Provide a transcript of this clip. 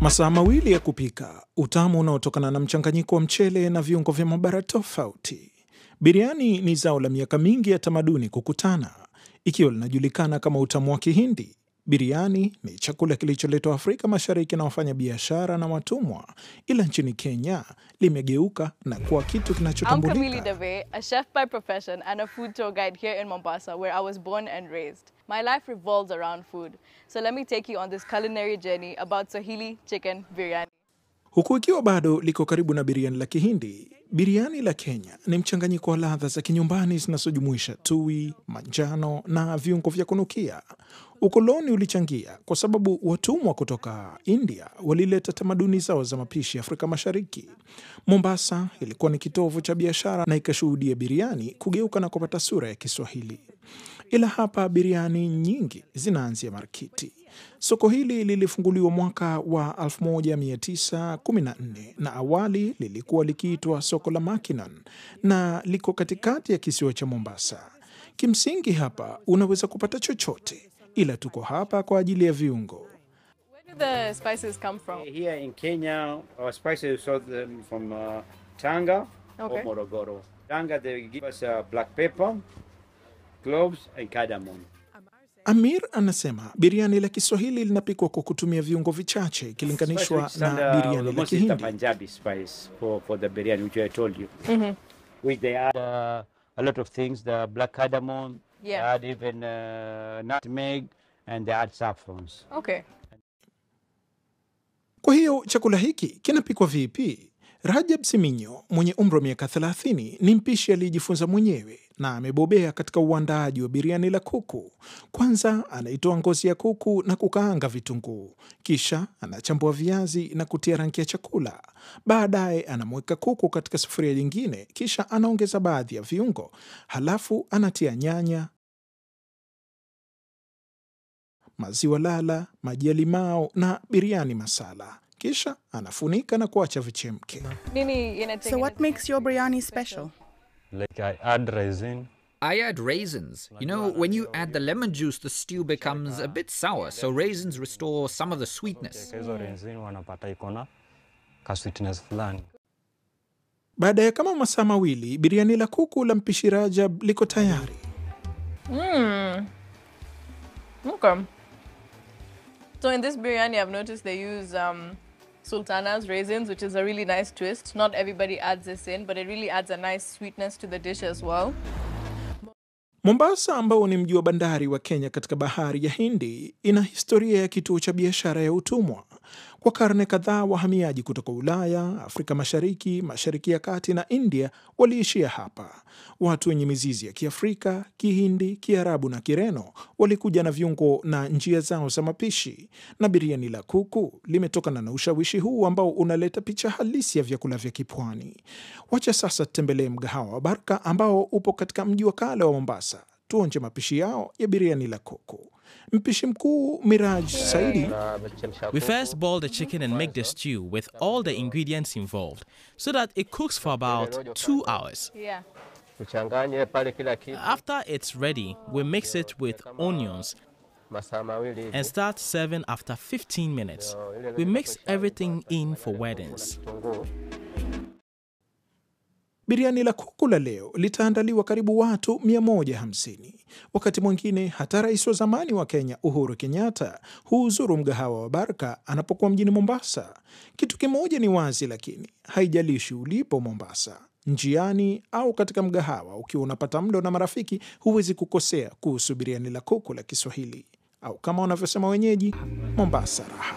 Masaa mawili ya kupika, utamu unaotokana na mchanganyiko wa mchele na viungo vya mabara tofauti. Biriani ni zao la miaka mingi ya tamaduni kukutana. Ikiwa linajulikana kama utamu wa Kihindi, biriani ni chakula kilicholetwa Afrika Mashariki na wafanya biashara na watumwa, ila nchini Kenya limegeuka na kuwa kitu I'm kinachotambulika. Camille Dave, a chef by profession and a food tour guide here in Mombasa, where I was born and raised. My life revolves around food. So let me take you on this culinary journey about Swahili chicken biryani. Huku ikiwa bado liko karibu na biriani la Kihindi, biriani la Kenya ni mchanganyiko wa ladha za kinyumbani zinazojumuisha tui, manjano na viungo vya kunukia. Ukoloni ulichangia kwa sababu watumwa kutoka India walileta tamaduni zao za mapishi Afrika Mashariki. Mombasa ilikuwa ni kitovu cha biashara na ikashuhudia biriani kugeuka na kupata sura ya Kiswahili. Ila hapa biriani nyingi zinaanzia markiti. Soko hili lilifunguliwa mwaka wa 1914 na awali lilikuwa likiitwa soko la Mackinnon na liko katikati ya kisiwa cha Mombasa. Kimsingi hapa unaweza kupata chochote, ila tuko hapa kwa ajili ya viungo. Where do the spices come from? Here in Kenya, our spices sold them from Tanga Okay. or Morogoro. Tanga, they give us black pepper, cloves, and cardamom. Amir anasema biriani la Kiswahili linapikwa kwa kutumia viungo vichache ikilinganishwa na biriani la Most is the Kihindi. Punjabi spice for the biryani, which I told you. Which they add a lot of things, the black cardamom, they Yeah. add even nutmeg, and they add saffrons. Okay. Kwa hiyo chakula hiki kinapikwa vipi? Rajab Siminyo mwenye umri wa miaka 30 ni mpishi aliyejifunza mwenyewe na amebobea katika uandaaji wa biriani la kuku. Kwanza anaitoa ngozi ya kuku na kukaanga vitunguu. Kisha anachambua viazi na kutia rangi ya chakula. Baadaye anamweka kuku katika sufuria nyingine, kisha anaongeza baadhi ya viungo. Halafu anatia nyanya, maziwa lala, maji ya limao na biriani masala. Kisha anafunika na kuacha vichemke. So what makes your biryani special? Like I add raisin. I add raisins. You know, when you add the lemon juice, the stew becomes a bit sour, so raisins restore some of the sweetness. Hizo raisin wanapata iko na ka sweetness fulani. Baada ya kama masaa mawili, biriani la kuku la mpishi Rajab liko tayari. Okay. So in this biryani, I've noticed they use sultanas, raisins, which is a really nice twist. Not everybody adds this in, but it really adds a nice sweetness to the dish as well. Mombasa, ambao ni mji wa bandari wa Kenya katika bahari ya Hindi, ina historia ya kituo cha biashara ya utumwa. Kwa karne kadhaa, wahamiaji kutoka Ulaya, Afrika Mashariki, Mashariki ya Kati na India waliishia hapa. Watu wenye mizizi ya Kiafrika, Kihindi, Kiarabu na Kireno walikuja na viungo na njia zao za mapishi, na biriani la kuku limetokana na ushawishi huu ambao unaleta picha halisi ya vyakula vya kipwani. Wacha sasa tutembelee mgahawa wa Baraka ambao upo katika mji wa kale wa Mombasa. Tuonje mapishi yao ya biriani la kuku. Mpishi mkuu Miraj Saidi. We first boil the chicken and make the stew with all the ingredients involved so that it cooks for about 2 hours. Yeah. After it's ready, we mix it with onions and start serving after 15 minutes. We mix everything in for weddings. Biriani la kuku la leo litaandaliwa karibu watu 150. Wakati mwingine hata rais wa zamani wa Kenya Uhuru Kenyatta huuzuru mgahawa wa Baraka anapokuwa mjini Mombasa. Kitu kimoja ni wazi, lakini haijalishi ulipo Mombasa, njiani au katika mgahawa, ukiwa unapata mlo na marafiki, huwezi kukosea kuhusu biriani la kuku la Kiswahili, au kama wanavyosema wenyeji, Mombasa raha.